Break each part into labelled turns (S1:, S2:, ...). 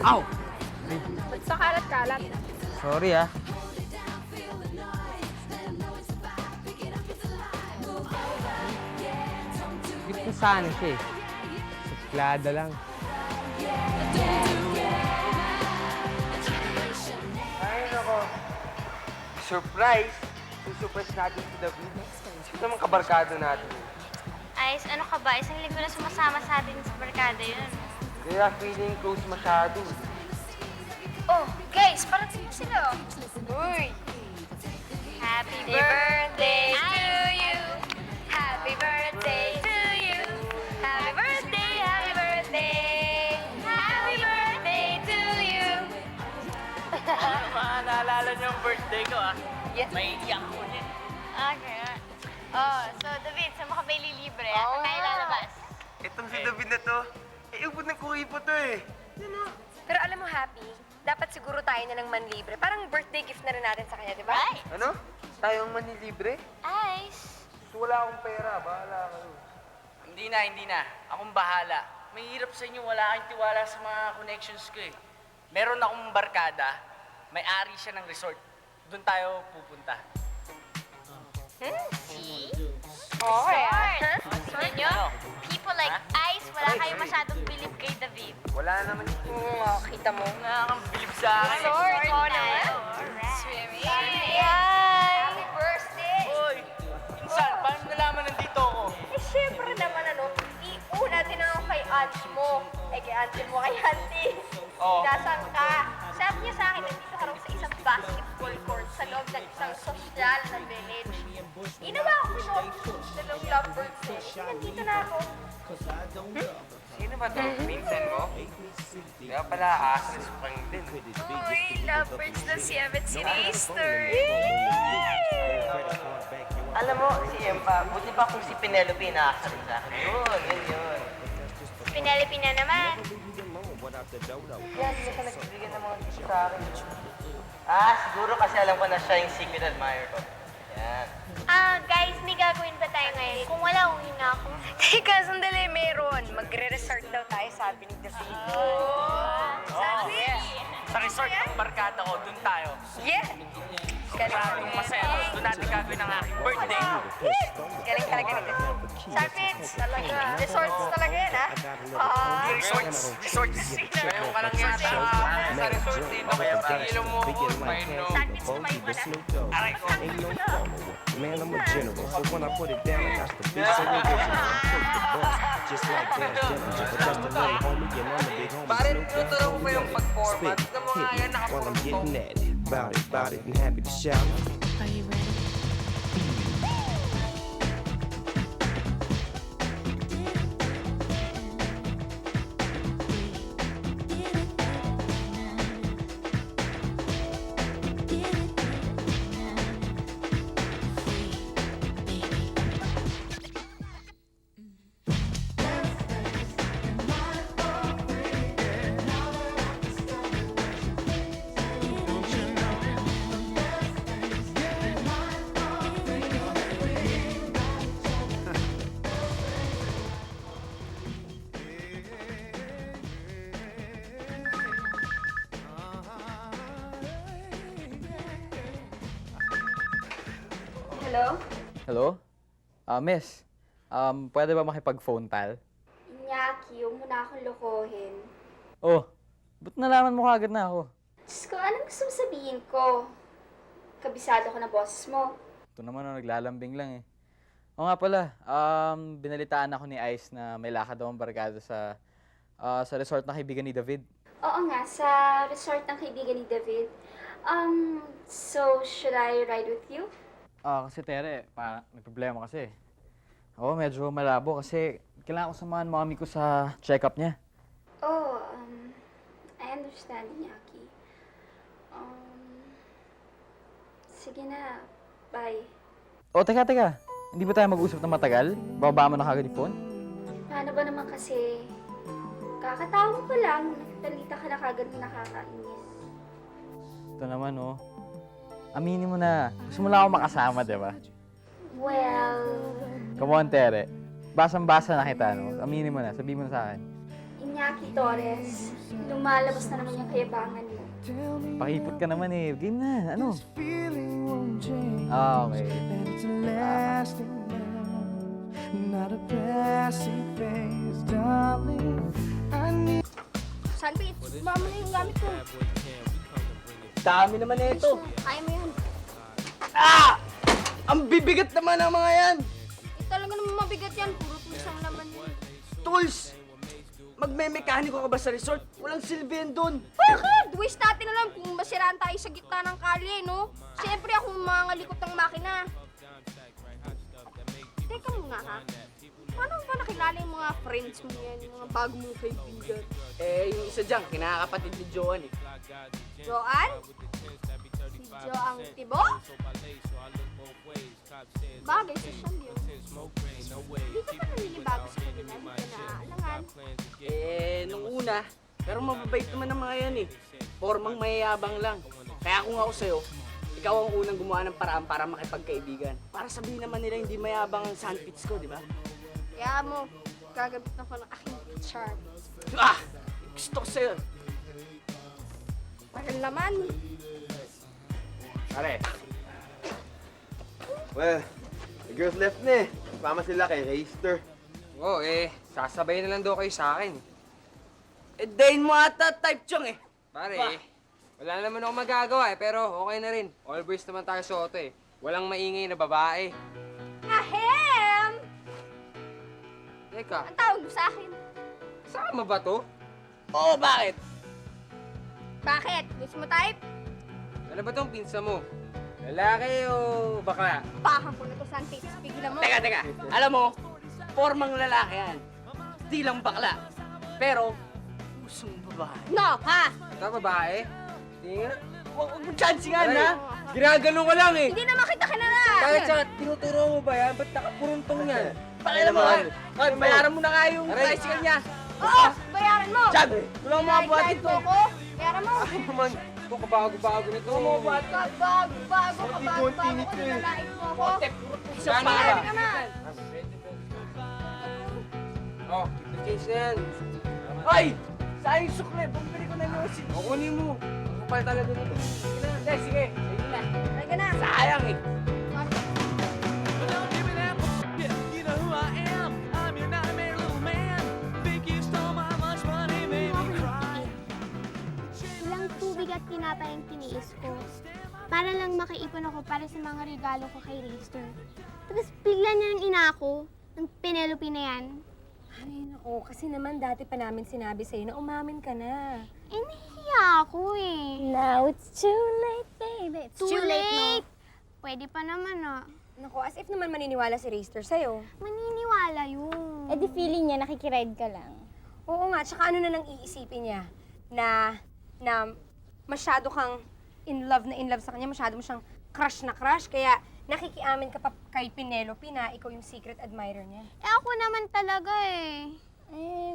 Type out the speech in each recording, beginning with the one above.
S1: Aw!
S2: Ba't sa kalat-kalat?
S1: Sorry ah. Gift ko sana siya eh. Suplada lang. Ay, nako. Surprise! Susurprise natin si David. Ito naman kabarkado natin.
S3: Ayos, ano ka ba? Isang linggo na sumasama sa atin sa barkada yun.
S1: Kaya feeling close masyado.
S2: Oh, guys, parating na sila. Uy!
S3: Happy
S2: birthday
S3: to
S2: you! Happy birthday to you! Happy birthday, happy birthday! Happy birthday to you!
S4: Naalala niyo yung birthday ko, ah.
S2: Yes.
S4: May iyak ko din.
S3: Okay. Oh, so David, saan mo ka ba ililibre?
S2: Oo
S3: Saan tayo
S2: nga.
S3: lalabas?
S1: Itong si David na to, ubod ng kuripo to eh.
S2: Pero alam mo, Happy, dapat siguro tayo na ng manlibre. Parang birthday gift na rin natin sa kanya, di ba?
S3: Right.
S1: Ano? Tayo ang manilibre?
S3: Ayos.
S1: So, wala akong pera, bahala kayo.
S4: Hindi na. Akong bahala. Mahirap sa inyo, wala kayong tiwala sa mga connections ko eh. Meron akong barkada, may-ari siya ng resort. Doon tayo pupunta.
S3: See?
S2: Okay.
S3: Tignan nyo, people like Ice, wala kayong masyadong bilib kay David.
S1: Wala naman yung...
S2: Kita mo.
S4: Nakakabilib sa akin. eh.
S2: Resort
S3: tayo.
S2: tayo.
S3: Alright.
S2: Swimming.
S3: Ayan.
S2: Happy birthday!
S4: Uy! Insan, paano nalaman nandito ako?
S2: Eh, syempre naman, iuna din ako kay auntie mo. Eh, kay auntie mo, kay auntie.
S4: Oo.
S2: Nasaan ka? Sabi niya sa akin, nandito ka raw sa isang basketball court sa loob ng isang sosyal na village. Inawa ko dalawang lovebirds eh. Nandito na ako.
S1: Sino ba to? Minsan mo? Kaya pala, Asris pang din.
S2: Uy, lovebirds na si Evan si Easter.
S5: Alam mo, si Empa, buti pa kung si Penelope inaasa rin sa akin. Yun.
S3: Penelope na naman.
S5: Yan, hindi ka nagbibigyan ng mga gift sa akin. Siguro kasi alam ko na siya yung secret admirer ko. Yan.
S3: Guys, may gagawin ba tayo ngayon? Kung wala, uwi na ako.
S2: Teka, sandali, meron. Magre-resort daw tayo, sabi ni David. Sabi?
S4: Sa resort ng barkada ko, doon tayo.
S2: Yeah!
S4: Maraming masaya. Tapos doon natin gagawin ang aking birthday.
S2: Galing talaga ni David. Sarpits, talaga. Resorts talaga yan, ha?
S4: Resorts. Ngayon ka lang yata sa resort dito. Kaya tigilin mo ako. Mainom.
S2: Sarpits, kumain ka na.
S4: Aray ko.
S6: Man, I'm a general, so when I put it down, I got to be so original. I put the bus, just like that, just a little homie, and I'm a big homie.
S1: Pare, tinuturo ko pa yung pag-format.
S6: Spit,
S1: Alam mo nga yan,
S6: hit me while I'm
S1: nakapunto.
S6: getting at it. Bout it, and happy to shout.
S2: Hello?
S7: Hello? Miss, pwede ba makipag-phone tile?
S8: Inyaki, huwag mo na akong lokohin.
S7: Oh, ba't nalaman mo kagad na ako?
S8: Diyos ko, anong gusto mo sabihin ko? Kabisado ko na boses mo.
S7: Ito naman naglalambing lang eh. Oo nga pala, binalitaan ako ni Ice na may lakad daw ang barkada sa resort na kaibigan ni David.
S8: Oo nga, sa resort ng kaibigan ni David. So, should I ride with you?
S7: Kasi Tere, may problema kasi. Oo, medyo malabo kasi kailangan ko samahan mommy ko sa check-up niya.
S8: Oh, I understand, Inyaki. Sige na, bye.
S7: Oh, teka. Hindi ba tayo mag-usap na matagal? Bababa mo na kagad yung phone?
S8: Paano ba naman kasi, kakatawa mo pa lang, nagtalita ka na kagad na nakakainis.
S7: Ito naman, oh. Aminin mo na. Gusto mo lang ako makasama, di ba?
S8: Well,
S7: Come on, Tere. Basang-basa na kita, no? Aminin mo na. Sabihin mo na sa akin.
S8: Iñaki Torres. Lumalabas na naman yung kayabangan mo.
S7: Pakipot ka naman eh. Game na. Ano? Ah, okay.
S2: Sunbeat, mama na yung gamit ko.
S5: Dami naman na ito.
S2: Kaya mo yan.
S5: Ah! Ang bibigat naman ng mga yan!
S2: Talaga naman mabigat yan. Puro tools ang laman yan.
S5: Tools! Magme-mekaniko ka ba sa resort? Walang silbi yan doon.
S2: Bakit? Wish natin na lang kung masiraan tayo sa gitna ng kalye, no? Siyempre ako mangalikot ng makina. Teka muna, ha? Paano mo ba nakilala yung mga friends mo yan? Yung mga bago mong kaibigan?
S4: Yung isa dyan, kinakapatid ni Joan eh.
S2: Joan? Si Jo ang tibo? Bagay, social yun. Hindi ka pa naninibago sa kanila, hindi ka naaalangan.
S4: Nung una, pero mababait naman ang mga yan eh. Formang mayayabang lang. Kaya kung ako sa'yo, ikaw ang unang gumawa ng paraan para makipagkaibigan. Para sabihin naman nila hindi mayabang ang sandpits ko, di ba?
S2: Kaya mo, gagamit na ko ng aking charm.
S4: Ah! Gusto ko sa'yo.
S2: Mahal naman.
S1: Pare,
S9: Well, the girls left na eh. Pama sila kay Reister.
S1: oo sasabay na lang daw kayo sa akin.
S4: Dahin mo ata type chong eh.
S1: Pare,
S4: Ba?
S1: wala naman ako magagawa pero okay na rin. All boys naman tayo sa auto Walang maingay na babae.
S2: Ahem!
S1: Teka,
S2: Ang tawag mo sa akin.
S1: sama ba to?
S4: Oo, bakit?
S2: Bakit? Gusto mo type?
S1: Ano ba tong pinsa mo? Lalaki o bakla?
S2: Pahan ko na to, Santis. Pigilan mo.
S4: Teka. Alam mo, formang lalaki yan. Di lang bakla. Pero, pusong babae.
S2: No, ha?
S1: Ito babae? Hindi nga.
S4: Huwag mo chance nga na.
S1: Ginagano ka lang eh.
S2: Hindi naman kita kilala.
S1: Kahit sa tinuturo mo ba yan? Ba't nakapuruntong yan?
S4: Pakila mo nga. Bayaran mo na nga yung tricycle niya.
S2: Oo, bayaran mo.
S4: Chad, wala mo mga buhatin
S2: Guide
S4: to.
S2: mo ko. Bayaran mo.
S1: Ay naman, ito kabago-bago nito.
S2: Kabago ka nilalain mo ako.
S1: Isa pa
S2: Bayaran ka na.
S1: Oh, the case na yan.
S4: Ay! Sayang sukle, bumili ko na yung music.
S1: O, kunin mo. Ang kapal talaga nito.
S4: Sige. Sige na.
S2: Ay ka na.
S4: Sayang eh.
S3: Ilang tubig at tinapay ang tiniis ko. Para lang makaipon ako para sa mga regalo ko kay Reister. Tapos bigla niya nang inako ng Penelope na yan.
S10: Ay, naku, kasi naman dati pa namin sinabi sa'yo na umamin ka na.
S3: Eh, nahiya ako eh.
S10: Now it's too late, baby. It's
S3: Too late! Pwede pa naman ah.
S10: Naku, as if naman maniniwala si Reister sa'yo.
S3: Maniniwala yun.
S10: Eh di feeling niya, nakikiride ka lang. Oo nga, tsaka ano na nang iisipin niya? Na masyado kang in love sa kanya, masyado mo siyang crush na crush, kaya nakikiamin ka pa kay Penelope na ikaw yung secret admirer niya.
S3: Eh, ako naman talaga eh.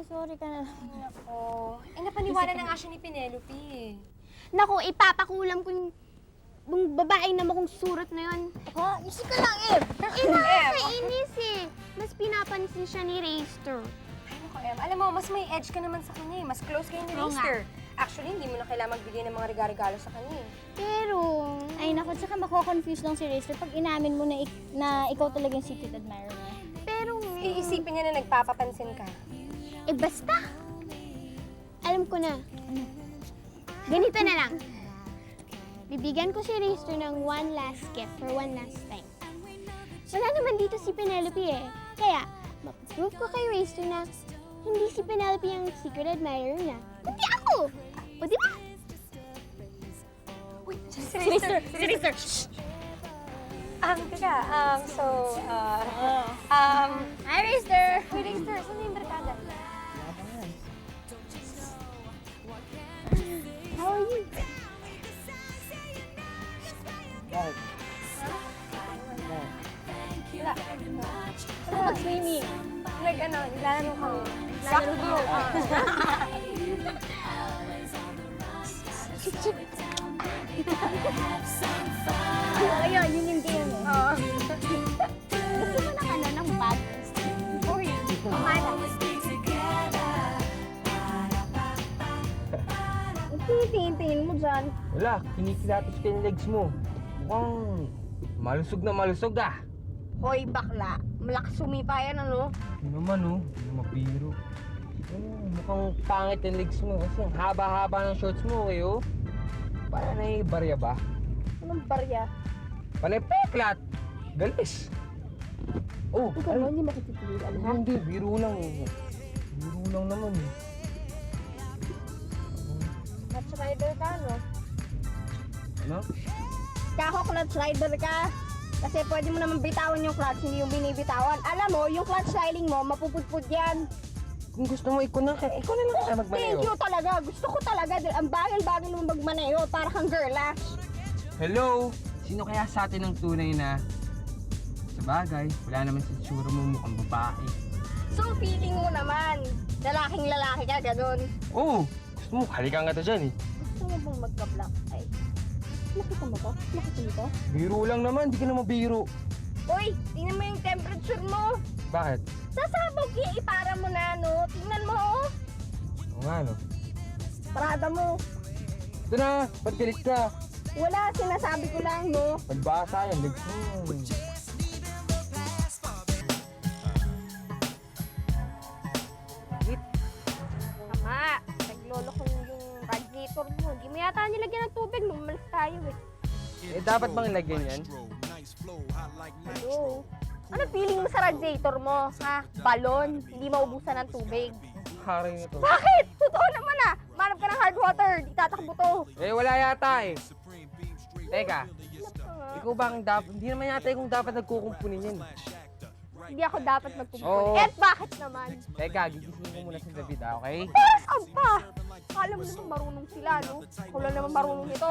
S10: Sorry ka na lang. Nako. Napaniwala na nga siya ni Penelope eh.
S3: Naku, ipapakulam ko yung babaeng naman kong surat na yun.
S10: Ha? Isi ka lang, Em!
S3: Nakakainis eh. Mas pinapansin siya ni Reister.
S10: Ay, naku, Em. Alam mo, mas may edge ka naman sa kanya eh. Mas close kayo ni
S3: Oo nga.
S10: Reister. Actually, hindi mo na kailangan magbigay ng mga regalo sa kanya eh.
S3: Pero...
S11: Ay naku, tsaka mako-confuse lang si Reister pag inamin mo na ikaw talaga yung secret admirer niya.
S3: Pero...
S10: Iisipin niya na nagpapapansin ka.
S3: Eh, basta. Alam ko na. Ganito na lang. Bibigyan ko si Reister ng one last gift for one last time. Wala naman dito si Penelope eh. Kaya, maprove ko kay Reister na hindi si Penelope ang secret admirer niya. Kundi ako! O, di ba?
S10: Si Reister! Si Reister! Teka,
S3: Hi, Reister!
S10: Uy, Reister, saan na yung barkada?
S3: How are you?
S10: Wala. Mag-swimming. Naglalaro kami. Lalaro
S3: Ayun, yun yung game mo.
S10: Oo.
S3: Gusto mo ng bag? Uy, kumala.
S1: Wala, kinikilatis ka yung legs mo. Mukhang malusog na malusog ah.
S10: Hoy, bakla. Malakas sumipa yan, ano?
S1: Ano naman oh, hindi mabiro. Mukhang pangit yung legs mo kasi ang haba-haba ng shorts mo eh oh. Para na barya ba?
S10: Anong barya?
S1: Panay peklat! Galis! Oh,
S10: Ikaw ba, hindi makikitigilan, ha?
S1: Hindi, biro lang eh. Biro lang naman eh.
S10: Clutch rider ka, no?
S1: Ano?
S10: Kako, clutch rider ka. Kasi pwede mo naman bitawan yung clutch, hindi yung binibitawan. Alam mo, yung clutch styling mo, mapupudpud yan.
S1: Kung gusto mo, ikaw na lang kaya magmaneho.
S10: Thank you talaga. Gusto ko talaga. Ang bagal-bagal mo magmaneho. Para kang girl, ah.
S1: Hello? Sino kaya sa atin ang tunay na... Sa bagay, wala naman sa tsura mo mukhang babae.
S10: So, feeling mo naman, lalaking lalaki ka, ganun.
S1: Oo, gusto mo, halikan ka to dyan eh.
S10: Gusto mo bang magka-black eye? Nakita mo to? Nakita mo to?
S1: Biro lang naman, di ka naman biro.
S10: Uy, tingnan mo yung temperature mo.
S1: Bakit?
S10: Sasabog yung ipara mo na, no? Tingnan mo, oh.
S1: Oo nga no.
S10: Parada mo.
S1: Ito na, ba't galit ka?
S10: Wala, sinasabi ko lang, no?
S1: Pagbasa yan, legs mo.
S10: Tama, naglolo ko yung radiator mo. Hindi mo yata nilagyan ng tubig nung umalis tayo, eh.
S1: Eh, dapat bang lagyan yan?
S10: Hello? Ano feeling mo sa radiator mo, ha? Balon, hindi maubusan ng tubig.
S1: Haring ito.
S10: Bakit? Totoo naman, ah. Manap ka ng hard water, di tatakbo to.
S1: Eh, wala yata eh. Teka, ikaw ba ang dapat, hindi naman yata kung dapat nagkukumpunin yan.
S10: Hindi ako dapat magkumpuni.
S1: Oo.
S10: Eh, bakit naman?
S1: Teka, gigisingin ko muna si David ah, okay?
S10: Para saan pa? Alam mo naman marunong sila, no? Ako lang naman marunong nito.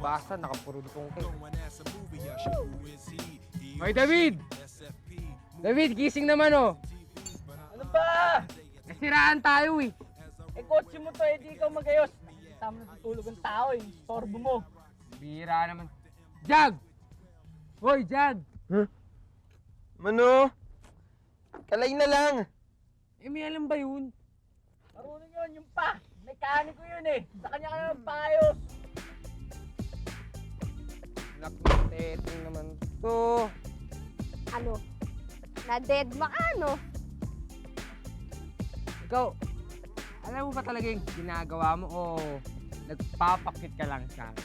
S1: Basta, nakapurudong ka. Hoy, David! David, gising naman oh!
S4: Ano ba?
S1: Nasiraan tayo eh.
S4: Eh, kotse mo to, eh, di ikaw magayos. Tama natutulog ang tao, eh. Sorbo mo.
S1: Bira naman. Jag! Hoy, Jag!
S9: Mano? Kalay na lang.
S1: Eh, may alam ba yun?
S4: Marunong yun, yung pa. Mekaniko yun, eh. Sa kanya ka naman paayos.
S1: Nakiteting naman to.
S10: Ano? Na-dead ma ano?
S1: Ikaw, alam mo ba talaga yung ginagawa mo o nagpapakit ka lang sa akin?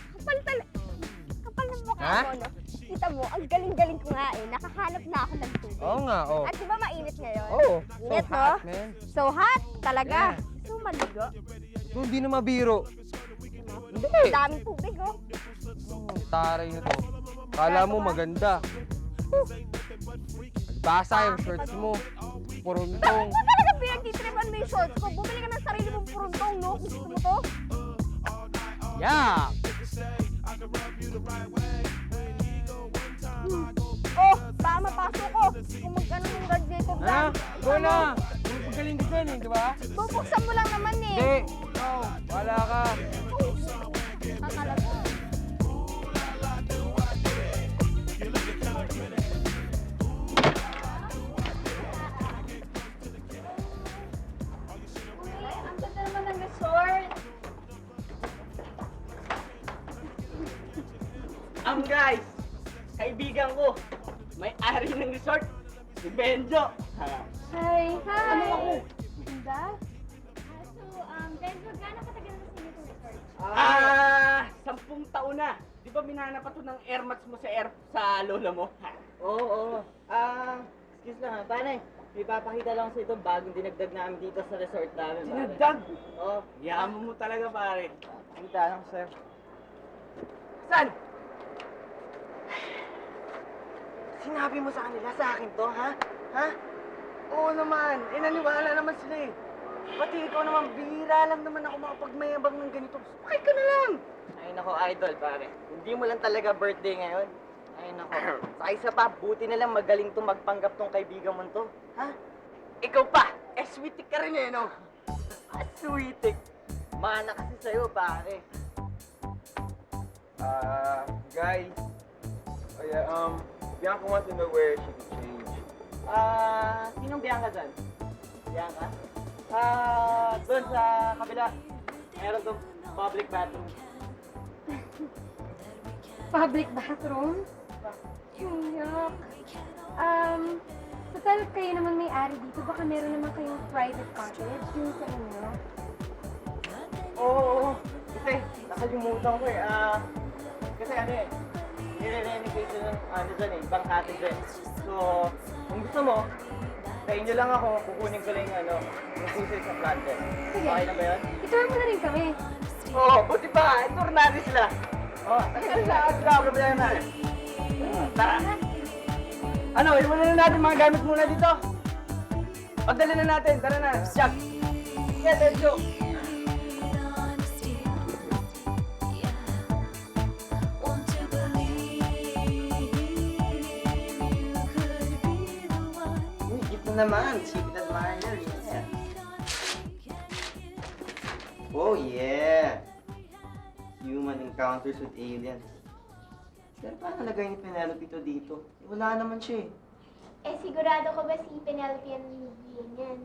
S10: Kapal ng mukha
S1: Ha?
S10: mo, no? Kita mo, ang galing-galing ko nga eh. Nakahanap na ako ng tubig.
S1: Oo nga, oo.
S10: At di ba mainit ngayon?
S1: Oo.
S10: Init,
S1: So
S10: no?
S1: hot, man.
S10: So hot, talaga.
S1: Yeah.
S10: So maligo.
S1: So, hindi na mabiro. Hindi.
S10: Ang daming tubig, oh.
S1: Taray na to. Kala mo maganda. Basa yung shorts mo. Puruntong.
S10: Bakit talaga pinagtitripan mo yung shorts ko? Bumili ka ng sarili mong puruntong, no? Gusto mo to?
S1: Yeah!
S10: Oh, baka mapasok ko. Kung mag-ano yung radiator
S1: Ha?
S10: dyan.
S1: Go na! Magaling ka dyan eh, di ba?
S10: Bubuksan mo lang naman eh.
S1: Hindi. No. Wala ka.
S10: Akala ko.
S8: Uy, ang ganda naman ng resort.
S4: Guys, kaibigan ko, may-ari ng resort, si Benjo.
S8: Hi.
S11: Hi.
S8: Ano ako?
S11: Ganda? Benjo, gano'ng katagal na sa dito resort?
S4: 10 taon na. Di ba minana pa to ng air mats mo sa lola mo?
S5: Oo. Excuse lang ha. Paano may papakita lang sa ito bagong dinagdag namin dito sa resort namin. pare.
S4: Dinagdag?
S5: Oo.
S4: Yaman mo talaga, pare.
S5: Ang tanong, sir.
S4: Saan?
S5: Sinabi mo sa kanila sa akin to, ha? Ha?
S4: Oo naman. Naniwala naman sila eh.
S5: Pati ikaw naman, bihira lang naman ako makapagmayabang ng ganito. Bakit ka na lang? Ay nako, idol, pare. Hindi mo lang talaga birthday ngayon. Ay nako. Sa isa pa, buti na lang magaling to magpanggap tong kaibigan mo to. Ha?
S4: Ikaw pa, sweetie ka rin eh, no?
S5: Sweetik. Mana kasi sa'yo, pare.
S9: Guys. Oh yeah, Bianca wants to know where she can change.
S5: Sinong Bianca dyan? Bianca? Doon sa kabila. Meron tong public bathroom.
S10: Public bathroom? Yuck. Total kayo naman may-ari dito. Baka meron naman kayong private cottage yung sa inyo.
S5: Oo. Kasi, nakalimutan ko eh. Kasi ano eh, nire-renovate ng ano dyan eh, ibang cottage eh. So, kung gusto mo, sa inyo lang ako, kukunin ko lang yung ano, yung pusil sa plant eh.
S10: Sige.
S5: Okay na ba yun?
S10: I-tour mo na rin kami.
S5: Oo, buti pa nga, i-tour natin sila. Oo, tara, problema na. Tara. Ano, iwanan na natin mga gamit muna dito. Pagdali na natin, tara na, Jack. Yeah, let's go. Ito naman, secret admirer. Yeah. Oh yeah! Human encounters with aliens. Pero paano nagay ni Penelope to dito? Wala naman siya eh.
S3: Eh, sigurado ko ba si Penelope ang bibigyan yan?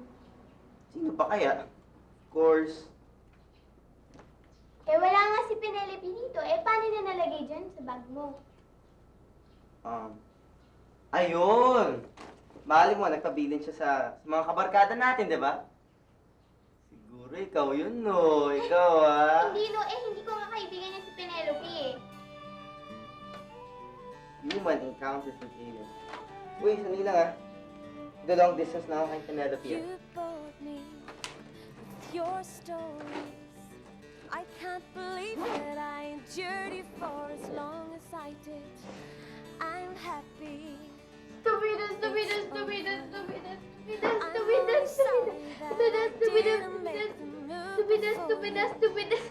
S5: Sino ba kaya? Of course.
S3: Eh, wala nga si Penelope dito. Eh, paano na nalagay dyan sa bag mo?
S5: Ayun! Mali mo, nagpabilin siya sa mga kabarkada natin, di ba? Siguro ikaw yun, no? Ikaw,
S3: Hindi, no. Eh, hindi ko nga kaibigan niya si Penelope eh.
S5: Human encounters with aliens. Wait, sandali lang The long distance na ako kay Penelope.
S12: Your stories. I can't believe that I endured you for as long as I did. I'm happy.
S3: Stupidas, stupidas, stupidas, stupidas, stupidas, stupidas, stupidas, stupidas, stupidas.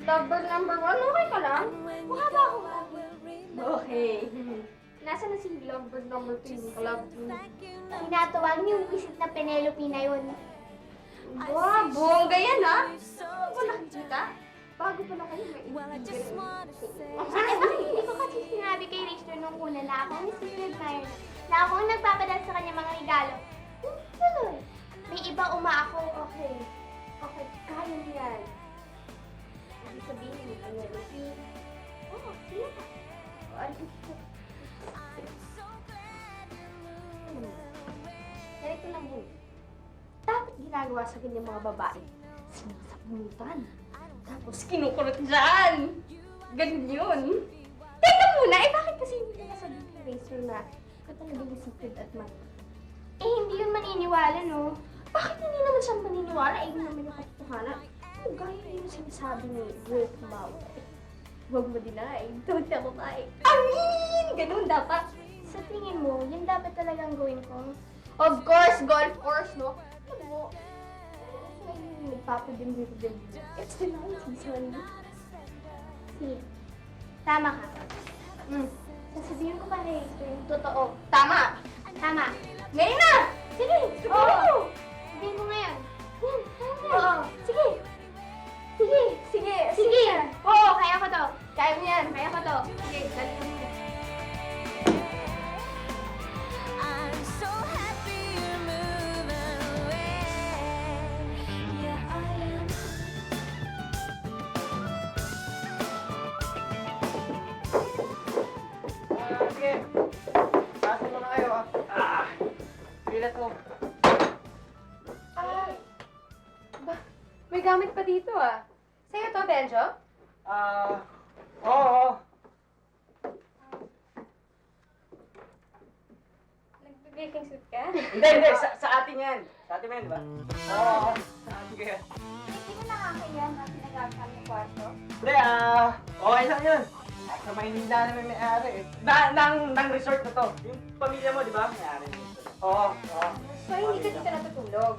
S2: Lover number 1, okay ka lang?
S3: Mukha ba ako lagi?
S2: Okay. Nasaan na si lover number 2 yung kalab?
S3: Tinatawag niyo yung visit na Penelope na yun.
S2: Wow, bongga yan ha? Ano ko nakikita? Bago pa na kayo may
S3: Hindi ko kasi sinabi kay Rachel nung una na ako ang secret admirer na ako ang nagpapadala sa kanya mga regalo. Tuloy. May iba umaako. Okay. Okay, kaya mo yan. Ibig sabihin ni Penelope. Oo, sino ka? Ganito lang yun. Dapat ginagawa sa ganyang mga babae. Sinasabunutan.
S2: Tapos kinukulot dyan. Ganun yun. Teka muna, bakit kasi hindi ka nasabihin kay Rachel na ikaw talaga yung secret admirer?
S3: Eh, hindi yun maniniwala, no?
S2: Bakit hindi naman siya maniniwala? Eh, yun naman yung katotohanan. Oh, gaya yung sinasabi ni Wolf Mauer. Huwag mo deny. Don't tell me. Amin! Ganun dapat.
S3: Sa tingin mo, yun dapat talagang gawin ko?
S2: Of course, golf course, no? Ano mo? Nagpapadimdim. It's the 90s, honey.
S3: Sige. Tama ka. Sasabihin ko pa rin yung totoo.
S2: Tama!
S3: Tama.
S2: Ngayon na!
S3: Sige.
S2: Oo!
S3: Sabihin mo ngayon.
S2: Oo!
S3: Sige. Sige.
S2: Sige!
S3: Sige. Oo, kaya ko to.
S2: Kaya mo yan!
S3: Kaya ko to.
S2: Sige, dali mo.
S12: I'm so happy you're moving away. Yeah, I am.
S5: Sige. Pasok mo na kayo, Sige, let's go.
S10: May gamit pa dito Sa'yo to, Benjo?
S5: Oo.
S10: Nag-baking suit ka?
S5: Hindi. Sa atin yan. Sa atin yan, di ba? Oo. Sa atin ko yan.
S3: Hindi mo nakakaya na pinag-aakam ng kwarto?
S5: Hindi, okay lang yun. Sa Maynila naman may-ari eh. Nang resort na to. Yung pamilya mo, di ba? May-ari nito. Oo.
S10: So, hindi ka dito natutulog?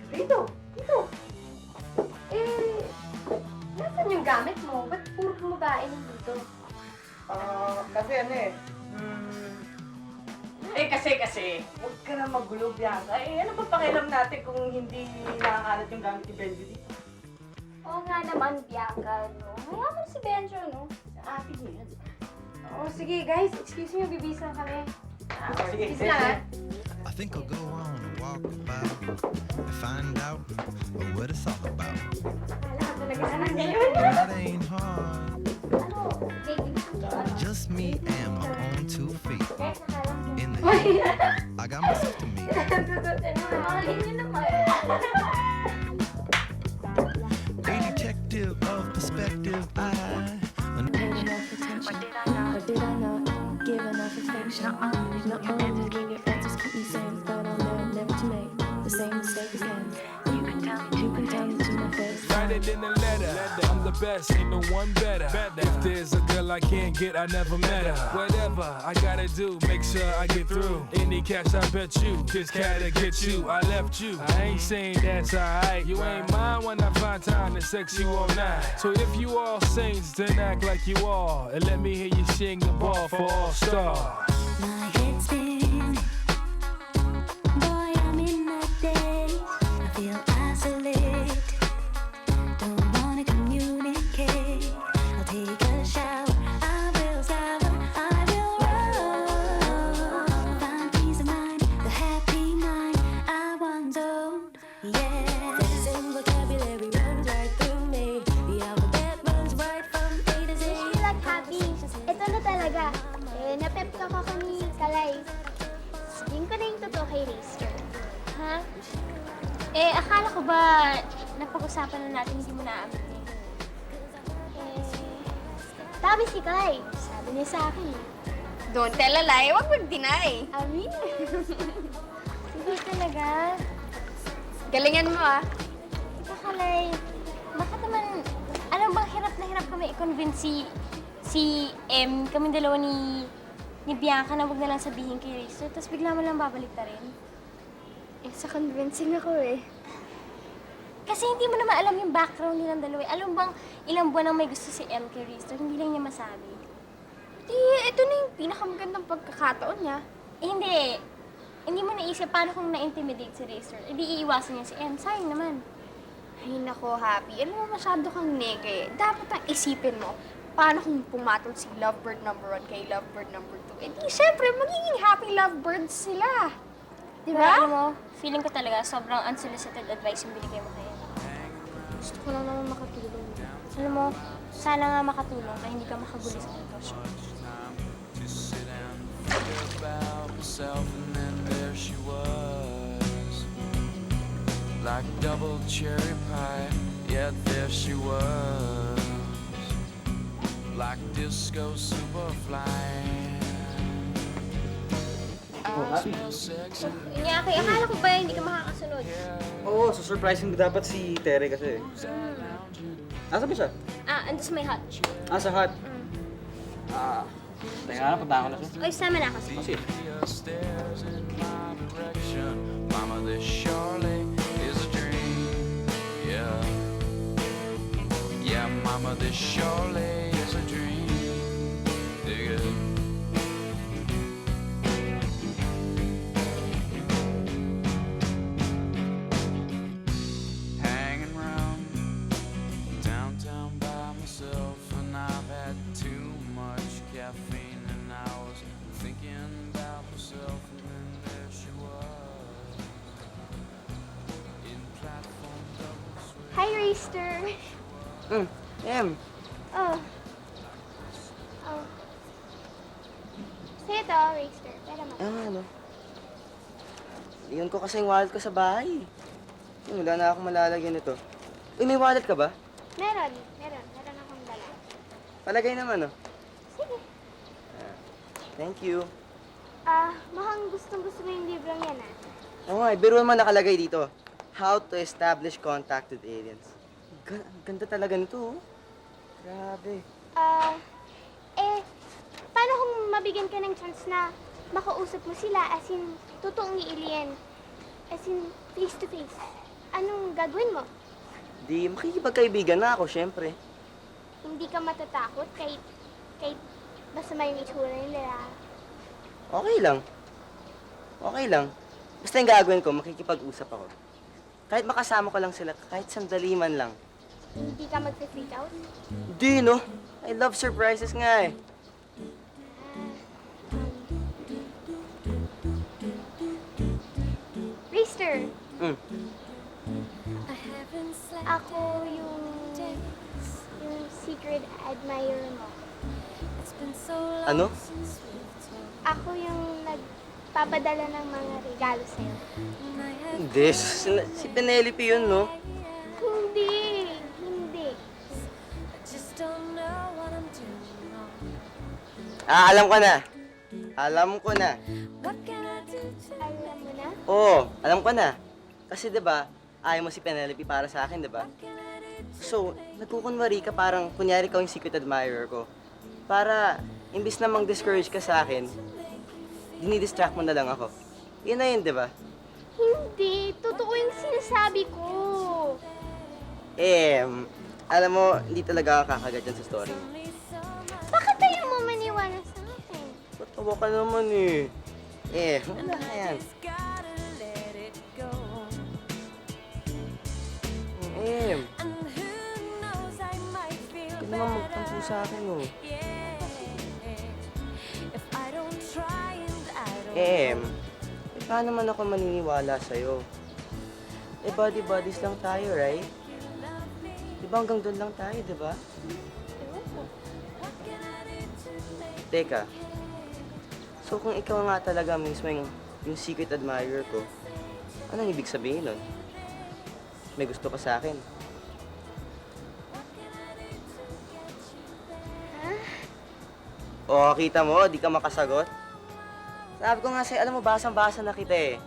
S10: Dito. Eh, nasan yung gamit mo? Ba't puro babae nandito?
S5: Kasi ano eh. Kasi, huwag ka na magulo, Bianca. Eh, ano ba pakialam natin kung hindi nakakalat yung gamit ni Benjo dito?
S3: Oo nga naman, Bianca, no? Hayaan mo si Benjo, no?
S5: Sa atin yan.
S10: Sige guys, excuse me, bibisa kami.
S5: Sige,
S10: Bis lang
S13: I think I'll go on a walk about and find out what it's all about.
S10: Wala ka talaga sa ngayon.
S13: That ain't hard.
S3: Ano? Baby,
S13: Just me and my own 2 feet. In the end, I got myself to meet. A detective of perspective,
S12: Or did I not give enough affection? Not only will your answers keep me sane, but I'll never to make the same mistake again. You can tell me to my face.
S14: Write it in a letter. I'm the best, ain't no one better. If there's a girl I can't get, I never met her. Whatever I gotta do, make sure I get through. Any cash I bet you, this cat'll get you. I left you, I ain't saying that's alright. You ain't mine when I find time to sex you all night. So if you all saints, then act like you are, and let me hear you sing the ball for All Star.
S12: My head's spinning. Boy, I'm in my daze. I feel isolated. Don't wanna communicate. I'll take a shower. I will shower. I will roll. Find peace of mind. The happy mind I once owned. Yeah. The same vocabulary runs right through me. The alphabet runs right from A to Z.
S3: Wish me luck, Happy. Ito na talaga. Napep ka ka ni Kalay. Sabihin ko na yung totoo kay Racer.
S11: Ha? Akala ko ba napag-usapan na natin hindi mo naabot eh?
S3: Sabi si Kalay. Sabi niya sa akin.
S2: Don't tell a lie, huwag mag-deny.
S3: Amin.
S11: Hindi talaga.
S2: Galingan mo ah.
S11: Ikaw, Kalay, bakit naman, alam bang hirap na hirap kami i-convince si M, kami dalawa ni Bianca na wag na lang sabihin kay Racer, tapos bigla mo lang babalik ta rin.
S3: Sa convincing ako eh.
S11: Kasi hindi mo naman alam yung background nilang dalawa. Alam bang ilang buwan nang may gusto si M kay Racer, hindi lang niya masabi.
S3: Ito na yung pinakamagandang pagkakataon niya.
S11: Hindi. Hindi mo naisip paano kung na-intimidate si Racer. Hindi iiwasan niya si M. Sayang naman.
S3: Ay nako, Happy. Alam mo, masyado kang nege. Dapat ang isipin mo, paano kung pumatol si Lovebird number 1 kay Lovebird number 2? Eh di, syempre, magiging happy lovebirds sila.
S11: Diba? Alam mo, feeling ko talaga sobrang unsolicited advice yung binigay mo kay M.
S3: Gusto ko lang naman makatulong.
S11: Alam mo, sana nga makatulong kaya hindi ka makaguli sa sitwasyon.
S15: About myself, and then there she was, like double cherry pie. Yet there she was, like disco superfly.
S11: Inyaki, akala ko ba hindi ka makakasunod?
S5: Oo, so surprising dapat si Tere kasi. Nasa ba siya?
S11: Ando sa may hutch.
S5: Sa hot. Teka na, punta ko na siya.
S11: Oy, sama na ako.
S5: Sige.
S15: Stares in my direction. Mama, this surely is a dream. Yeah. Yeah, Mama, this surely is a dream. Dig it. Hanging round downtown by myself, and I've had too much caffeine, and I was thinking about myself, and then there she was in platform double swing.
S3: Hi, Racer.
S5: M.
S3: Oh. Sa'yo to, Racer. Pero
S5: Ano? Iyon ko kasi yung wallet ko sa bahay. Wala na akong malalagyan nito. Uy, may wallet ka ba?
S3: Meron akong dala.
S5: Palagay naman, oh.
S3: Sige.
S5: Thank you.
S3: Mukhang gustong-gusto mo yung librong yan,
S5: Oo nga, biruan mo nakalagay dito. How to establish contact with aliens. Ang ganda talaga nito, oh. Grabe.
S3: Paano kung mabigyan ka ng chance na makausap mo sila as in totoong alien? As in face to face? Anong gagawin mo?
S5: Di, makikipagkaibigan na ako, syempre.
S3: Hindi ka matatakot kahit masama yung itsura nila?
S5: Okay lang. Okay lang. Basta yung gagawin ko, makikipag-usap ako. Kahit makasama ko lang sila, kahit sandali man lang.
S3: Hindi ka mag-freak out?
S5: Di, no? I love surprises nga eh.
S3: Racer!
S12: I haven't slept
S3: Ako yung secret admirer mo.
S5: Ano?
S3: Ako yung nagpapadala ng mga regalo sa'yo.
S5: Hindi. Si Penelope yun, no?
S3: Hindi. Hindi.
S5: Alam ko na. Alam ko na.
S3: Alam mo na?
S5: Oo, alam ko na. Kasi 'di ba, ayaw mo si Penelope para sa akin, 'di ba? So, nagkukunwari ka parang kunyari ka yung secret admirer ko. Para imbis na mang-discourage ka sa akin, dinidistract mo na lang ako. Yun na yun, 'di ba?
S3: Hindi. Totoo yung sinasabi ko.
S5: Alam mo, hindi talaga ako kakagat dyan sa story mo.
S3: Bakit tayo mo maniwala sa akin?
S5: Tawa ka naman eh. Wala na yan. Hindi naman magtampo sa akin, oh. Paano man ako maniniwala sa'yo? Buddy-buddies lang tayo, right? Di ba hanggang doon lang tayo, di ba? Teka. So kung ikaw nga talaga mismo yung secret admirer ko, anong ibig sabihin nun? May gusto ka sa akin? Oo, kita mo, di ka makasagot. Sabi ko nga sa'yo, alam mo, basang-basa na kita eh.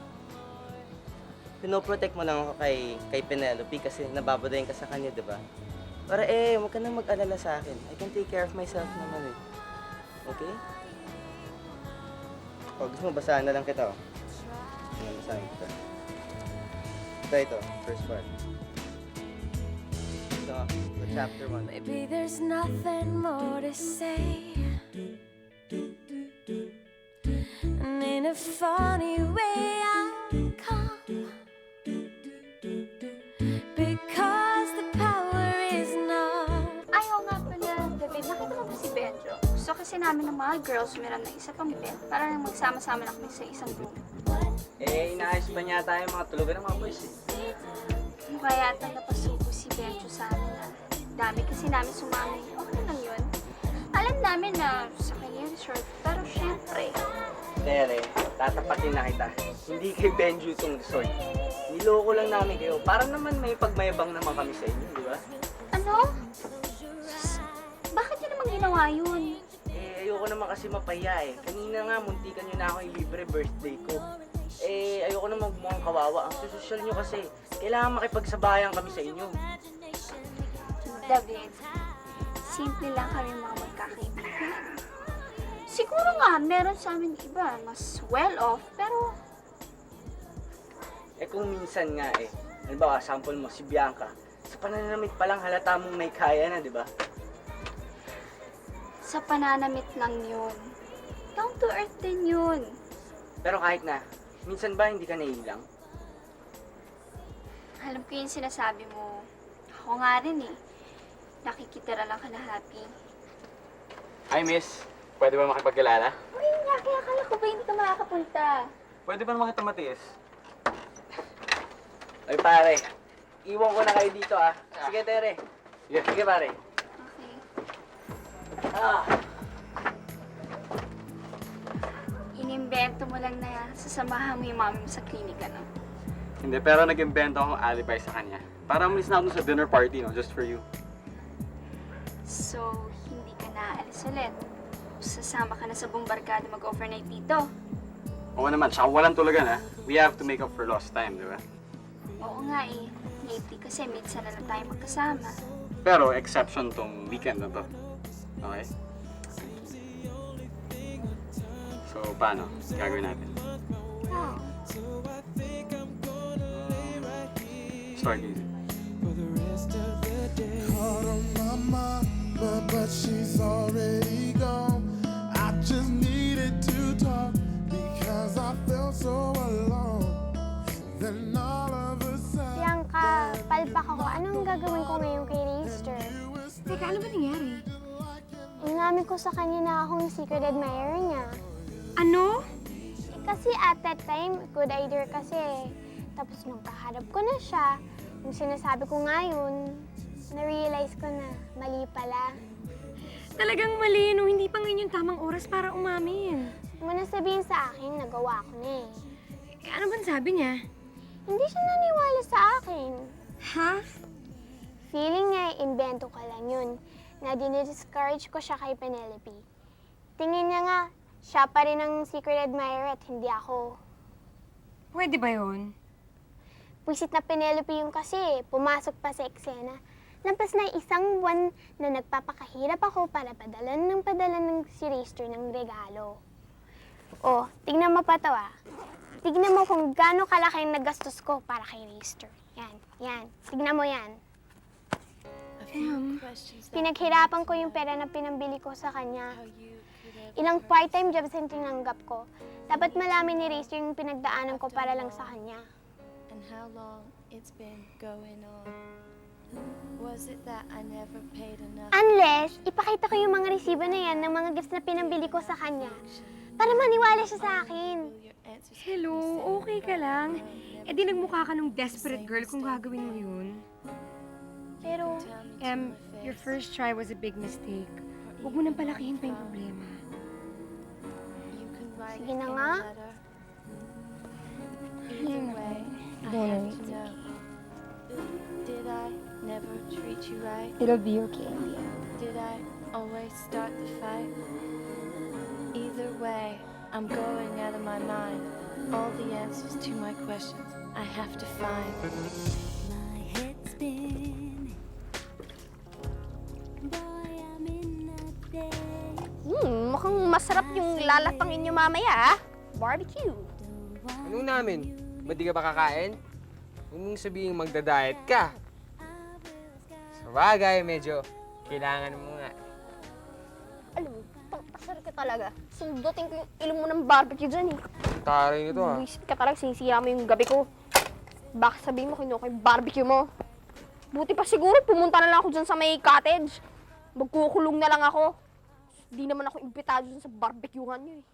S5: Pinoprotect mo lang ako kay Penelope kasi nababadayin ka sa kanya, di ba? Para huwag ka nang mag-alala sa akin. I can take care of myself naman eh. Okay? O, gusto mo basahan na lang kita, oh. Basahin kita. Ito, first part. Ito, chapter 1.
S12: Maybe there's nothing more to say. And in a funny way I'll come, because the power is not.
S2: Ayaw nga pala, David, nakita mo ba si Benjo? Gusto kasi namin ng mga girls meron ng isa pang bed para nang magsama-sama na kami sa isang room.
S4: Inaayos ba niya tayo mga tulugan ng mga boys eh?
S2: Mukha yata napasuko si Benjo sa amin na dami kasi namin sumami. Okay lang yun. Alam namin na sa kanya yung resort, pero syempre.
S4: Tere, tatapatin na kita. Hindi kay Benjo itong resort. Niloko lang namin kayo. Para naman may pagmayabang naman kami sa inyo, di ba?
S2: Ano? Bakit yun naman ginawa yun?
S4: Ayoko naman kasi mapahiya eh. Kanina nga, muntikan nyo na ako yung libre birthday ko. Ayoko na magmukhang kawawa. Ang sosyal nyo kasi, kailangan makipagsabayan kami sa inyo.
S2: David, simple lang kami mga magkakaibigan. Siguro nga, meron sa amin iba, mas well-off, pero...
S4: Kung minsan nga halimbawa, sample mo, si Bianca, sa pananamit pa lang halata mong may kaya na, di ba?
S2: Sa pananamit lang yun. Down to earth din yun.
S4: Pero kahit na, minsan ba hindi ka naiilang?
S2: Alam ko yung sinasabi mo. Ako nga rin eh. Nakikitira lang ka na happy.
S7: Hi, miss. Pwede ba makipagkilala?
S2: Uy, nga, kaya akala ko ba hindi ka makakapunta?
S7: Pwede ba naman kita matiis?
S4: Ay pare, iwan ko na kayo dito ah. Sige, Tere. Sige, pare.
S2: Okay. Inimbento mo lang na sasamahan mo yung mami mo sa klinika, no?
S7: Hindi, pero nag-invento akong alibi sa kanya. Para umalis na ako sa dinner party, no? Just for you.
S2: So, hindi ka naaalis ulit. Sasama ka na sa buong barkada mag-overnight dito.
S7: Oo naman, tsaka walang tulugan, ha? We have to make up for lost time, di ba?
S2: Oo nga eh. Lately kasi minsan na lang tayo magkasama.
S7: Pero exception tong weekend na to. Okay? So, paano? Gagawin natin.
S2: Oh.
S7: Start easy.
S16: Caught on my mind, but she's already gone. I just needed to talk because I felt so alone. Then all of a sudden,
S3: Bianca, palpak ako. Anong gagawin ko ngayon kay Reister?
S10: Teka, ano ba nangyari?
S3: Inamin ko sa kanya na akong secret admirer niya.
S10: Ano?
S3: Kasi at that time, good idea kasi. Tapos nung kaharap ko na siya, yung sinasabi ko nga yun, na-realize ko na mali pala.
S10: Talagang mali, no? Hindi pa ngayon yung tamang oras para umamin.
S3: Huwag mo na sabihin sa akin, nagawa ko na eh.
S10: Eh, ano bang sabi niya?
S3: Hindi siya naniwala sa akin.
S10: Ha?
S3: Feeling niya, invento ka lang yun. Na dinidiscourage ko siya kay Penelope. Tingin niya nga, siya pa rin ang secret admirer at hindi ako.
S10: Pwede ba yun?
S3: Pwisit na Penelope yung kasi, pumasok pa sa eksena. Lampas na isang buwan na nagpapakahirap ako para padalan ng si Rister ng regalo. Oh, tignan mo pa to ah. Tignan mo kung gaano kalaki ang nagastos ko para kay Rister. Yan. Tignan mo yan. Pinaghirapan ko yung pera na pinambili ko sa kanya. Ilang part-time jobs ang tinanggap ko. Dapat malaman ni Rister yung pinagdaanan ko para lang sa kanya.
S12: And how long it's been going on. Was it that I never paid enough?
S3: Unless, ipakita ko yung mga resibo na yan ng mga gifts na pinambili ko sa kanya. Para maniwala siya sa akin.
S10: Hello, okay ka lang? Eh di nagmukha ka nung desperate girl kung gagawin mo yun.
S3: Pero,
S10: your first try was a big mistake. Huwag mo nang palakihin pa yung problema.
S3: sige na nga.
S12: Either way, I have to know. Did I never treat you right?
S10: It'll be okay.
S12: Did I always start the fight? Either way, I'm going out of my mind. All the answers to my questions I have to find. My head's spinning. Boy, I'm in a daze.
S2: Mukhang masarap yung lalapangin nyo mamaya, ah. Barbecue.
S1: Anong namin? Ba't di ka ba kakain? Huwag mong sabihin magda-diet ka. Sa bagay, medyo kailangan mo nga.
S2: Alam mo, pangtasar ka talaga. Sundutin ko yung ilong mo ng barbecue dyan, eh.
S1: Taray nito, ah.
S2: Buisit ka talaga, sinisira mo yung gabi ko. Baka sabihin mo kinuha ko yung barbecue mo. Buti pa siguro, pumunta na lang ako dyan sa may cottage. Magkukulong na lang ako. Di naman ako imbitado dyan sa barbecuehan nyo, eh.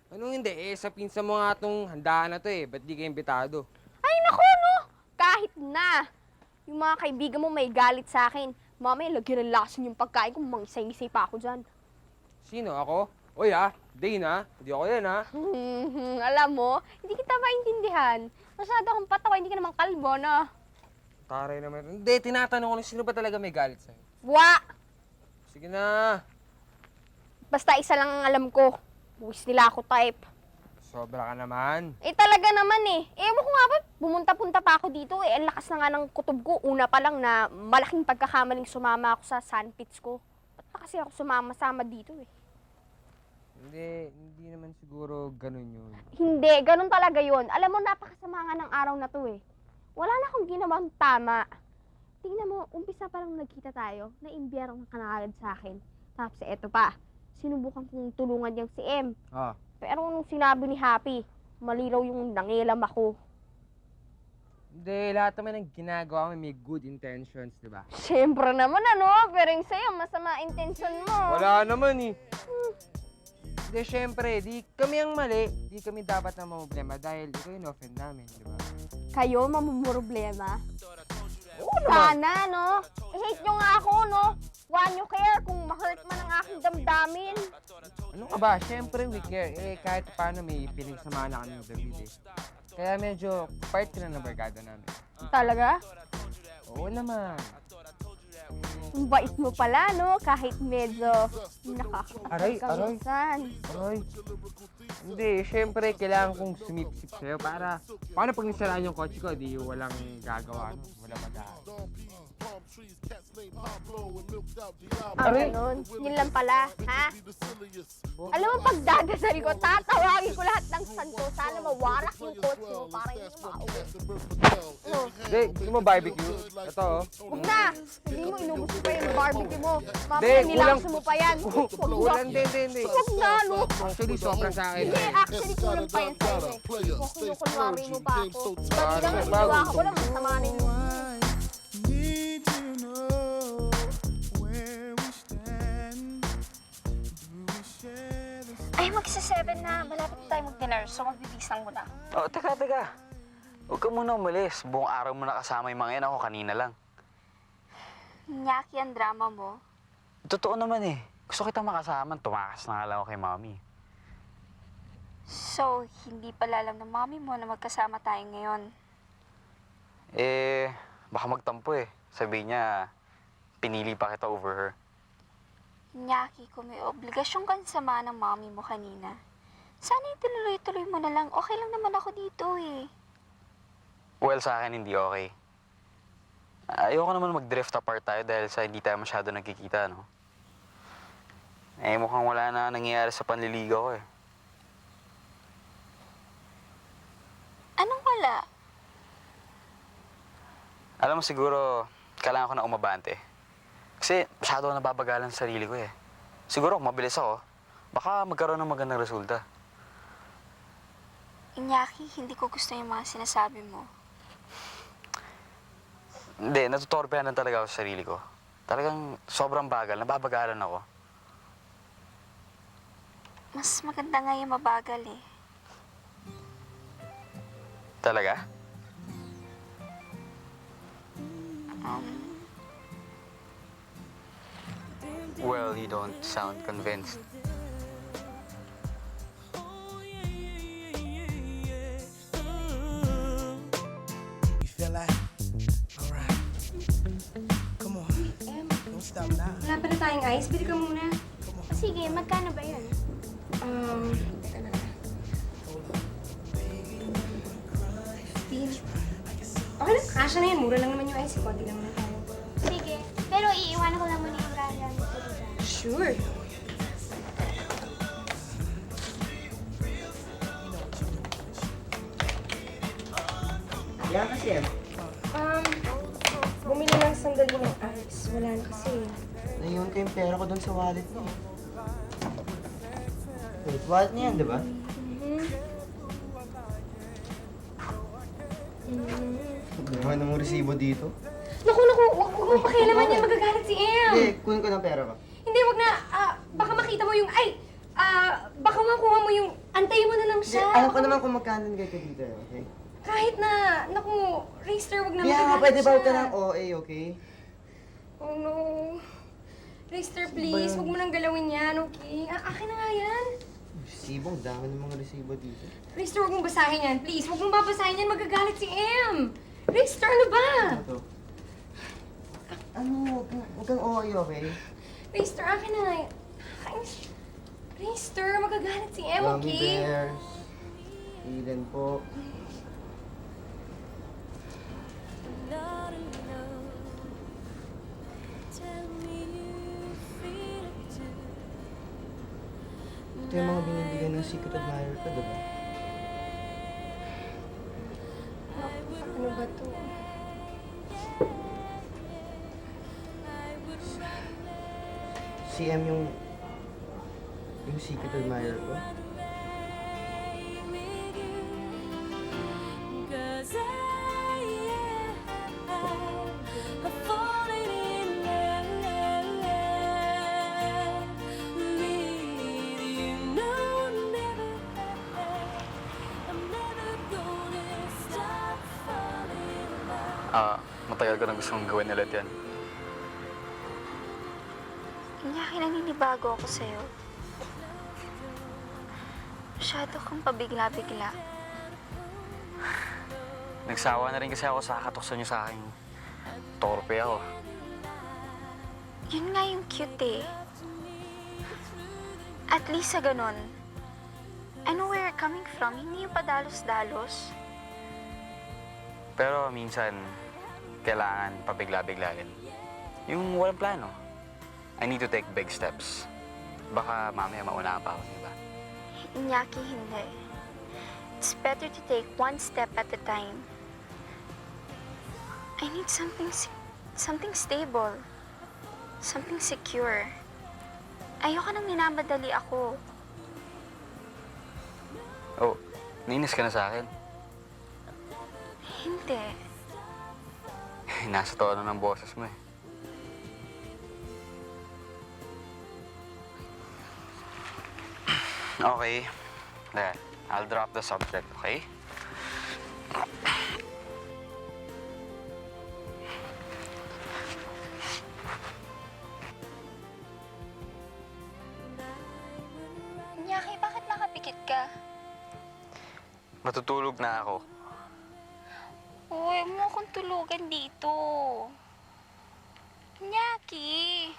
S1: Anong hindi? Eh, sa pinsa mo nga itong handaan na to eh. Ba't di ka imbitado?
S2: Ay, naku, no! Kahit na. Yung mga kaibigan mo may galit sa akin. Mamaya, lagyan ng lason yung pagkain kung mangisay-ngisay pa ako dyan.
S1: Sino? Ako? Oy ah, Dane ah. Hindi ako yan ah.
S2: Alam mo, hindi kita maintindihan. Masyado akong patawa, hindi ka naman kalbo, no?
S1: Taray naman. Hindi, tinatanong ko lang sino ba talaga may galit sa'yo.
S2: Wa!
S1: Sige na.
S2: Basta isa lang ang alam ko. Buwis nila ako type.
S1: Sobra ka naman.
S2: Eh talaga naman eh. Ewan ko nga ba, bumunta-punta pa ako dito eh. Ang lakas na nga ng kutob ko. Una pa lang na malaking pagkakamaling sumama ako sa sandpits ko. Ba't pa kasi ako sumama-sama dito eh?
S1: Hindi naman siguro ganun yun.
S2: Hindi, ganun talaga yun. Alam mo, napakasama nga ng araw na to eh. Wala na akong ginawang tama. Tingnan mo, umpisa pa lang nagkita tayo, naimbiyarang ka na agad sa akin. Tapos eto pa, sinubukan kong tulungan niyang si M.
S1: Ah.
S2: Pero nung sinabi ni Happy, malilaw yung nangilam ako.
S1: Hindi, lahat naman ng ginagawa mo may good intentions, di ba?
S2: Siyempre naman ano, pero yung sa'yo, masama intention mo.
S1: Wala naman eh. Hindi, syempre, di kami ang mali. Di kami dapat na problema dahil ikaw yung offend namin, di ba?
S2: Kayo, mamumroblema?
S1: Oo naman.
S2: Sana, no? I-hate nyo nga ako, no? Why nyo care kung ma-hurt man ang aking damdamin?
S1: Ano ka ba? Syempre, we care. Eh, kahit paano may pinagsamahan na kami ng David eh. Kaya medyo part ka na ng barkada namin.
S2: Talaga?
S1: Oo naman.
S2: Ang bait mo pala, no? Kahit medyo
S1: Aray.
S2: nakakagamisan.
S1: Aray. Hindi, syempre, kailangan kong sumipsip sa'yo para paano pag nisaraan yung kotse ko, di walang gagawa, no? Walang mag-aaral.
S2: Ganun. Yun lang pala, ha? Alam mo, pagdadasal ko, tatawagin ko lahat ng santo. Sana mawarak yung kotse mo para hindi mo makauwi.
S1: Hindi, gusto mo barbecue? Ito, oh.
S2: Huwag na! Hindi mo inubos mo pa yung barbecue mo.
S1: Hindi,
S2: Mamaya nilaso mo pa yan. Huwag na.
S1: Kulang, hindi.
S2: Huwag na, no?
S1: Actually, sobrang sa akin.
S2: Hindi, actually, kulang pa yan sa'yo eh. Kung kinukunwari mo pa ako. Ba't lang nagsiwa ko lang, masama rin mo.
S16: Need to know where we stand. Do we share the
S11: Ay, magsa-7 na. Malapit tayo mag-dinner, so magbibisan mo na.
S17: Oh, teka. Huwag ka muna umalis. Buong araw mo nakasama yung mga yan. Ako kanina lang.
S11: Nyaki ang drama mo.
S17: Totoo naman eh. Gusto kitang makasama, tumakas na nga lang ako kay Mami.
S8: So, hindi pala alam ng mommy mo na magkasama tayo ngayon.
S17: Eh, baka magtampo eh. Sabihin niya, pinili pa kita over her.
S8: Nyaki, kung may obligasyon kang sama ng mommy mo kanina, sana ituloy-tuloy mo na lang. Okay lang naman ako dito eh.
S17: Well, sa akin hindi okay. Ayoko naman mag-drift apart tayo dahil sa hindi tayo masyado nagkikita, no? Eh, mukhang wala na nangyayari sa panliligaw ko eh.
S8: Anong wala?
S17: Alam mo siguro, kailangan ko na umabante. Kasi masyado ako nababagalan sa sarili ko eh. Siguro kung mabilis ako, baka magkaroon ng magandang resulta.
S8: Inyaki, hindi ko gusto yung mga sinasabi mo.
S17: Hindi, natutorpehan lang talaga ako sa sarili ko. Talagang sobrang bagal, nababagalan ako.
S8: Mas maganda nga yung mabagal eh.
S17: Talaga? Well, you don't sound convinced.
S18: You feel like? All right. Come on. Don't stop now.
S10: Wala pala tayong ice. Bili ka muna.
S3: Sige, magkano ba yun?
S10: Teka lang. Okay na, kasha na yan. Mura lang naman yung ice. Konti lang naman tayo.
S3: Sige. Pero iiwanan ko lang muna yung gagamit ko dito.
S10: Sure.
S5: Yan kasi yan.
S10: Bumili lang sandali ng ice. Wala na kasi.
S5: Naiwan ko yung pera ko doon sa wallet mo. Wait, wallet niya yan, di ba? Gawa ng resibo dito.
S10: Naku, huwag mo pakialaman yan. Magagalit si Em.
S5: Hindi, kunin ko ng pera ko.
S10: Hindi, wag na. Baka makita mo yung, baka makuha mo yung, antayin mo na lang
S5: Hindi,
S10: siya.
S5: alam ko naman kung magkano nagay ka dito, okay?
S10: Kahit na, naku, Raster, wag na
S5: Kaya nga,
S10: magagalit
S5: pwede ba
S10: siya.
S5: huwag ka ng OA, okay?
S10: Oh no. Raster, please, wag mo nang galawin yan, okay? Akin na nga yan.
S5: Resibo, ang dami ng mga resibo dito.
S10: Raster, wag mong basahin yan, please. Wag mong babasahin yan, magagalit si Em. Raster, ano ba?
S5: Ano to? Ano, huwag kang OA, okay?
S10: Raster, akin na nga yan. Raster, magagalit si Em,
S5: Gummy
S10: okay?
S5: bears. Ilan po. Ito yung mga binibigyan ng secret admirer ko, diba?
S10: Ano ba to?
S5: Si M yung secret admirer ko.
S17: Matagal ko na gustong gawin ulit yan.
S8: Inyaki, naninibago ako sa'yo. Masyado kang pabigla-bigla.
S17: Nagsawa na rin kasi ako sa katuksan niyo sa akin. Torpe ako.
S8: Yun nga yung cute eh. At least sa ganun, I know where you're coming from. Hindi yung padalos-dalos.
S17: Pero minsan, kailangan pabigla-biglain. Yung walang plano. I need to take big steps. Baka mamaya mauna pa ako, di ba?
S8: Inyaki, hindi. It's better to take one step at a time. I need something stable. Something secure. Ayoko nang minamadali ako.
S17: Oh, nainis ka na sa akin.
S8: Hindi.
S17: Nasa tono ng boses mo eh. Okay. There. I'll drop the subject, okay? Matutulog na ako.
S8: Uy, mo akong tulugan dito. Nyaki.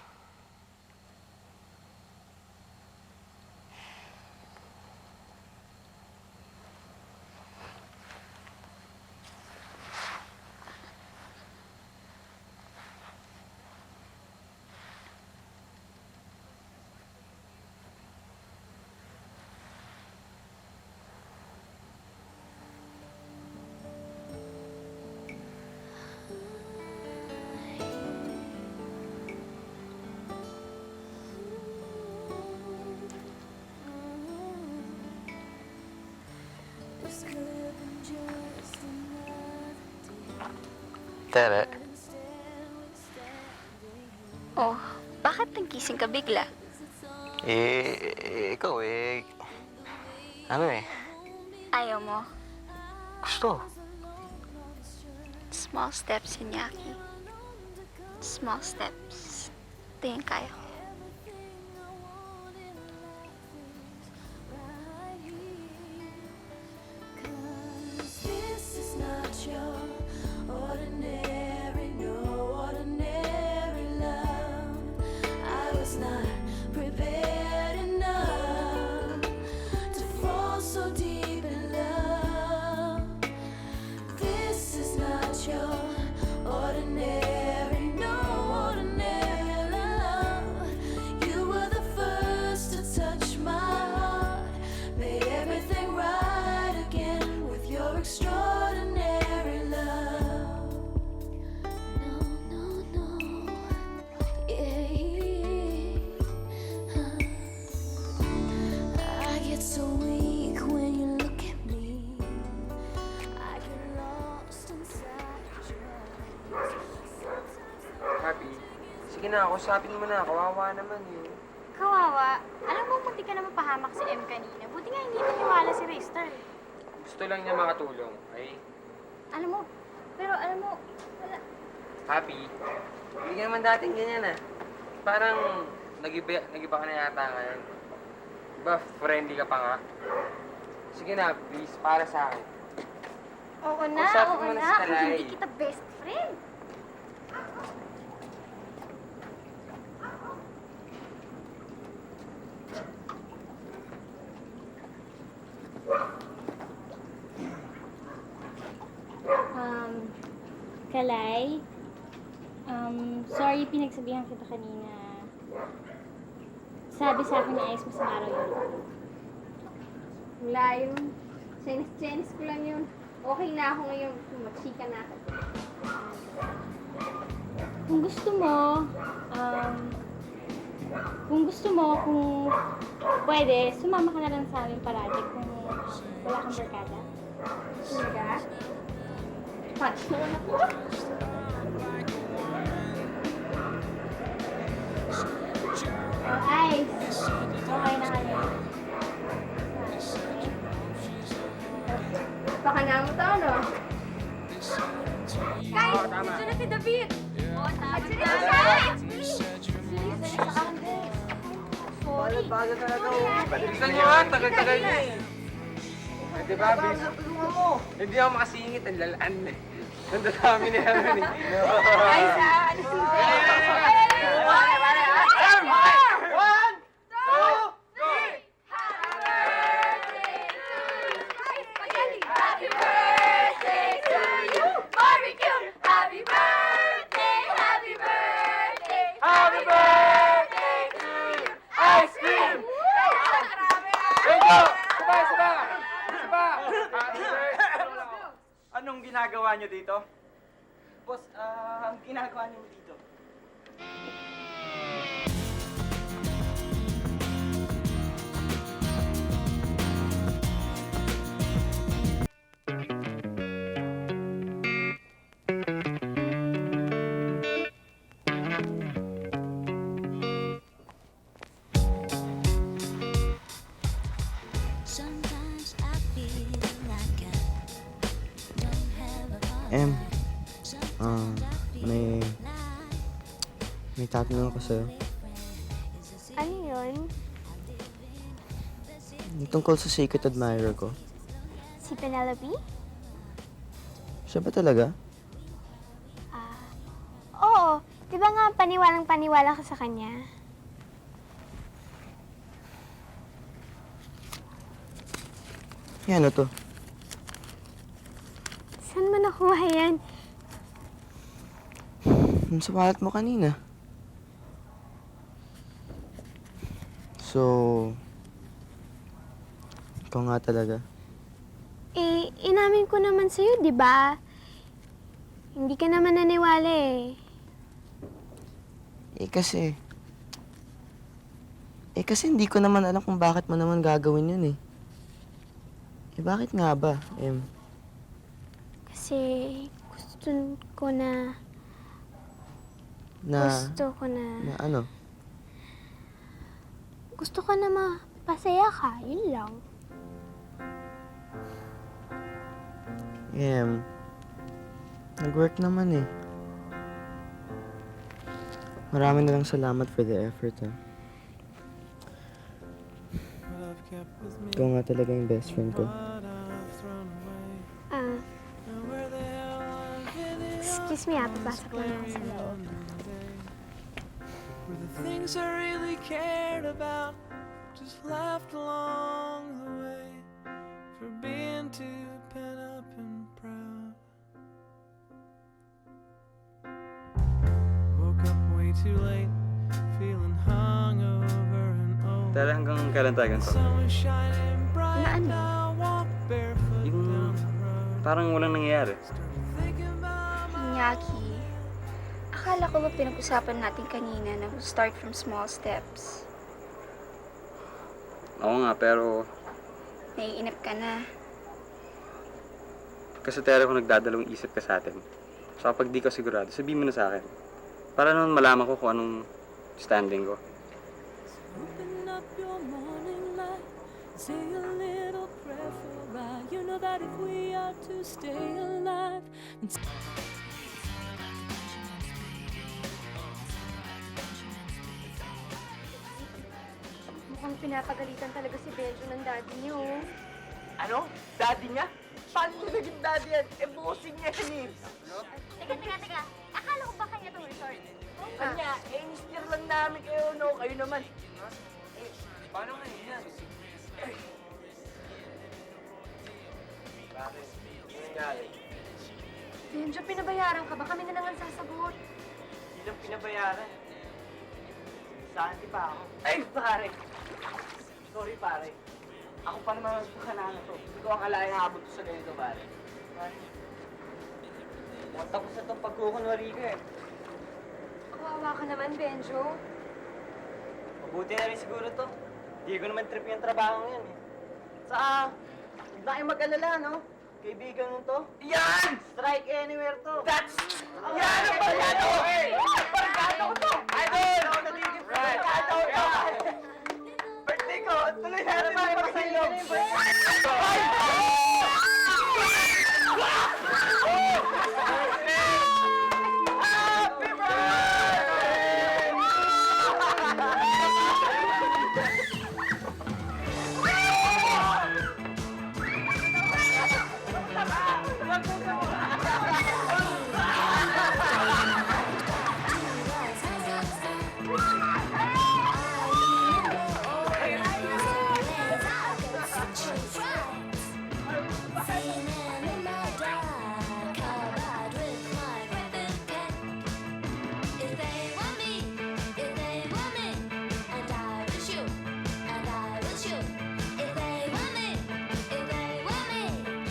S17: Tere,
S8: Oh, bakit nagising ka bigla?
S17: ikaw ano
S8: Ayaw mo?
S17: gusto.
S8: Small steps, Nyaki. Small steps. Ito yung kaya ko.
S12: This is not your ordinary, no ordinary love. I was not prepared enough to fall so deep in love. This is not your ordinary, no ordinary love. You were the first to touch my heart, made everything right again with your extraordinary love. No, no, no, I get so weak when you look at me. I get lost inside your
S1: Happy. Sige na, kausapin mo na. Kawawa naman yun.
S11: Kawawa. Alam mo, munti ka na mapahamak si M kanina. Buti nga hindi naniwala si Raystar.
S1: Gusto lang niya makatulong. Ay,
S11: Alam mo, pero alam mo, wala.
S1: Happy. Hindi ka naman dating ganyan ah. Parang nagiba ka na yata ngayon. Diba, friendly ka pa nga? Sige na, please, para sa akin.
S11: Oo na,
S1: Kausapin
S11: oo
S1: mo na
S11: na.
S1: si
S11: Kung
S1: Talay.
S11: hindi kita best friend. Kalay, sorry pinagsabihan kita kanina. Sabi sa akin ni Ice masama raw yun.
S2: Wala yun. Chinese ko lang yun. Okay na ako ngayon. Magsika na ako.
S11: Kung gusto mo, kung pwede, sumama ka na lang sa amin parati kung wala kang barkada.
S2: Talaga? Touch naman ako.
S11: Oh, Ice, okay na kayo.
S2: Baka na mo to, no?
S11: Guys,
S1: Oo, tama.
S11: dito na si David! Oo, tama. At sila
S1: Tama.
S11: siya! Serious na sa kanil. Sorry.
S5: Bagal talaga
S1: Bilisan niyo nga, tagal-tagal na eh. Diba, bis? Hindi ako makasingit, ang lalaan na. Nandun sa amin ni Herman eh.
S11: Ay, saan?
S1: Happy birthday to you! Ice cream! Thank you! Saba! Happy birthday!
S5: Anong ginagawa nyo dito? Boss, ang ginagawa nyo dito?
S12: Sometimes I feel like I don't have a
S5: Em, may tatanong ako sa'yo.
S2: Ano yun?
S5: Yung tungkol sa secret admirer ko.
S3: Si Penelope?
S5: Siya ba talaga?
S3: Oo. Di ba nga paniwalang-paniwala ka sa kanya?
S5: Yan, ano to?
S3: Saan mo nakuha yan?
S5: Yung sa wallet mo kanina. So, ikaw nga talaga.
S3: Eh, inamin ko naman sa'yo, di ba? Hindi ka naman naniwala eh.
S5: Kasi hindi ko naman alam kung bakit mo naman gagawin yun eh. Bakit nga ba, Em?
S3: Kasi gusto ko na...
S5: Na ano?
S3: Gusto ko na mapasaya ka, yun lang.
S5: Em, nag-work naman eh. Marami na lang salamat for the effort, ha. Ikaw nga talaga yung best friend ko.
S3: Excuse me, papasok lang ako sa loob.
S15: The things I really cared about just left along the way for being too pent up and proud. Woke up way too late, feeling hungover and old.
S17: Tara, hanggang kailan tayo ganito?
S15: Sun was shining bright,
S3: Na ano?
S15: I walked barefoot down the road.
S17: Parang walang nangyayari.
S8: Iñaki, akala ko ba pinag-usapan natin kanina na we'll start from small steps?
S17: Oo nga, pero
S8: Naiinip ka na.
S17: kasi Tara kung nagdadalawang isip ka sa atin. So kapag di ka sigurado, sabihin mo na sa akin. Para naman malaman ko kung anong standing ko.
S12: Open up your morning light, say a little prayer for right. You know that if we are to stay alive.
S10: Mukhang pinapagalitan talaga si Benjo ng daddy niyo.
S5: Ano? Daddy niya? Paano niya naging daddy yan? Bossing niya yan eh.
S3: Teka. Akala ko ba kanya itong resort?
S5: Kanya, in-steer lang namin kayo, no? Kayo naman.
S1: Paano nga yan? Bakit? Ano nangyari?
S10: Benjo, pinabayaran ka ba? Kami na lang ang sasagot.
S5: Hindi lang pinabayaran. Saan di pa ako? Ay, pare! Sorry, pare. Ako pa naman ang kanana to. Hindi ko akalain habot ko sa ganito, pare. Mukhang tapos na itong pagkukunwari ka eh.
S10: Kawawa ka naman, Benjo.
S5: Mabuti na rin siguro to. Hindi ko naman trip yung trabaho yan eh. Huwag na kayong mag-alala, no? Kaibigan mo to? Yan! Strike anywhere to. That's... Yan ang barkado ko! Barkado ko to! Idol! Ako nagiging barkado ko to! Birthday ko! Tuloy natin ang barkado ko!